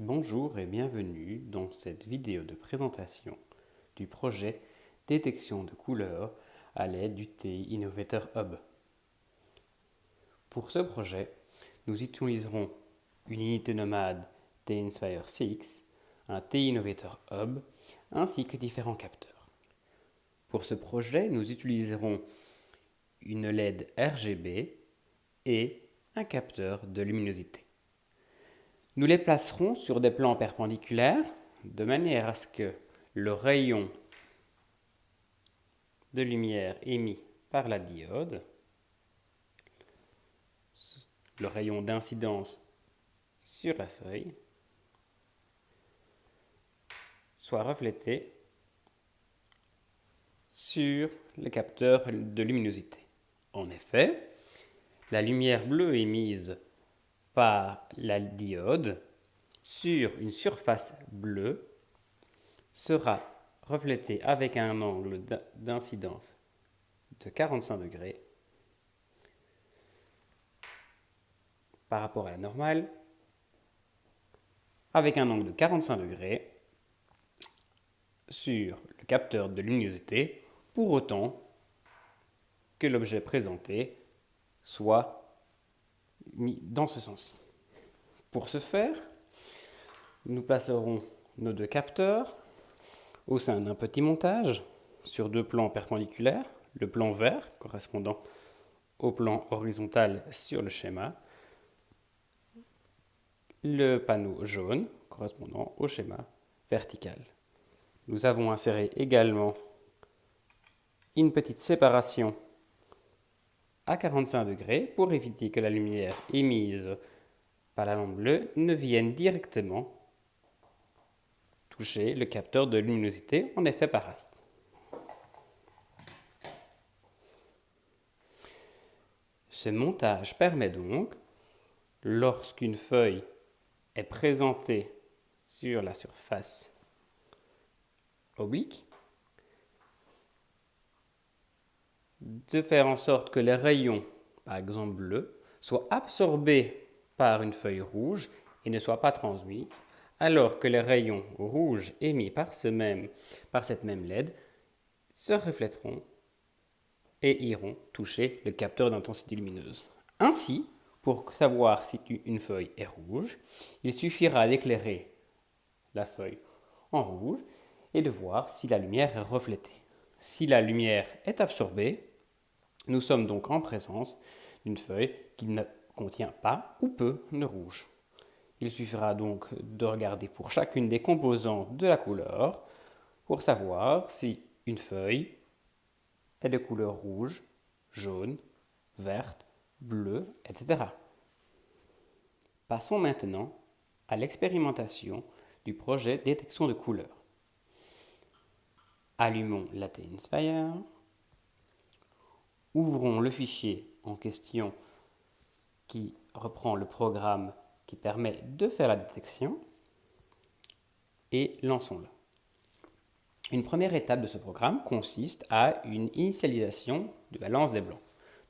Bonjour et bienvenue dans cette vidéo de présentation du projet Détection de couleurs à l'aide du TI Innovator Hub. Pour ce projet, nous utiliserons une unité nomade TI-Nspire 6, un TI Innovator Hub, ainsi que différents capteurs. Pour ce projet, nous utiliserons une LED RGB et un capteur de luminosité. Nous les placerons sur des plans perpendiculaires de manière à ce que le rayon de lumière émis par la diode, le rayon d'incidence sur la feuille, soit reflété sur le capteur de luminosité. En effet, la lumière bleue émise par la diode sur une surface bleue sera reflétée avec un angle d'incidence de 45 degrés par rapport à la normale, avec un angle de 45 degrés sur le capteur de luminosité, pour autant que l'objet présenté soit mis dans ce sens-ci. Pour ce faire, nous placerons nos deux capteurs au sein d'un petit montage sur deux plans perpendiculaires, le plan vert correspondant au plan horizontal sur le schéma, le panneau jaune correspondant au schéma vertical. Nous avons inséré également une petite séparation à 45 degrés pour éviter que la lumière émise par la lampe bleue ne vienne directement toucher le capteur de luminosité en effet parasite. Ce montage permet donc, lorsqu'une feuille est présentée sur la surface oblique, de faire en sorte que les rayons, par exemple bleus, soient absorbés par une feuille rouge et ne soient pas transmis, alors que les rayons rouges émis par cette même LED se reflèteront et iront toucher le capteur d'intensité lumineuse. Ainsi, pour savoir si une feuille est rouge, il suffira d'éclairer la feuille en rouge et de voir si la lumière est reflétée. Si la lumière est absorbée, nous sommes donc en présence d'une feuille qui ne contient pas ou peu de rouge. Il suffira donc de regarder pour chacune des composantes de la couleur pour savoir si une feuille est de couleur rouge, jaune, verte, bleue, etc. Passons maintenant à l'expérimentation du projet détection de couleurs. Allumons la TI-Nspire, ouvrons le fichier en question qui reprend le programme qui permet de faire la détection et lançons-le. Une première étape de ce programme consiste à une initialisation de la lance des blancs.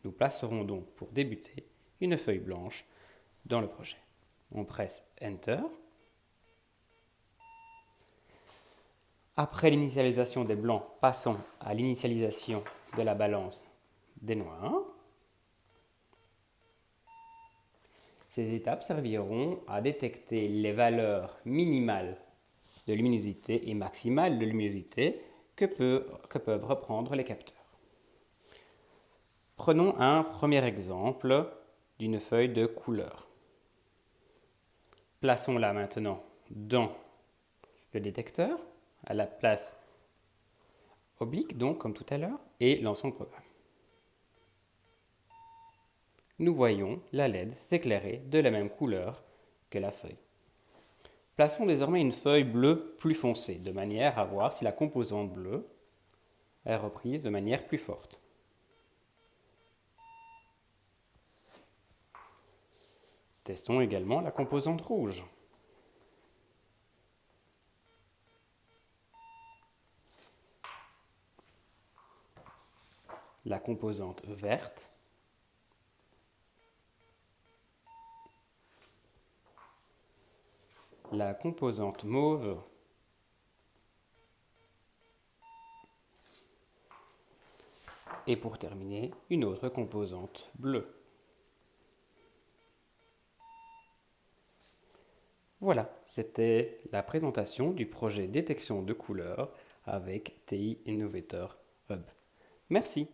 Nous placerons donc pour débuter une feuille blanche dans le projet. On presse Enter. Après l'initialisation des blancs, passons à l'initialisation de la balance des noirs. Ces étapes serviront à détecter les valeurs minimales de luminosité et maximales de luminosité que peuvent reprendre les capteurs. Prenons un premier exemple d'une feuille de couleur. Plaçons-la maintenant dans le détecteur, à la place oblique, donc comme tout à l'heure, et lançons le programme. Nous voyons la LED s'éclairer de la même couleur que la feuille. Plaçons désormais une feuille bleue plus foncée, de manière à voir si la composante bleue est reprise de manière plus forte. Testons également la composante rouge. La composante verte. la composante mauve et pour terminer, une autre composante bleue. Voilà, c'était la présentation du projet détection de couleurs avec TI Innovator Hub. Merci.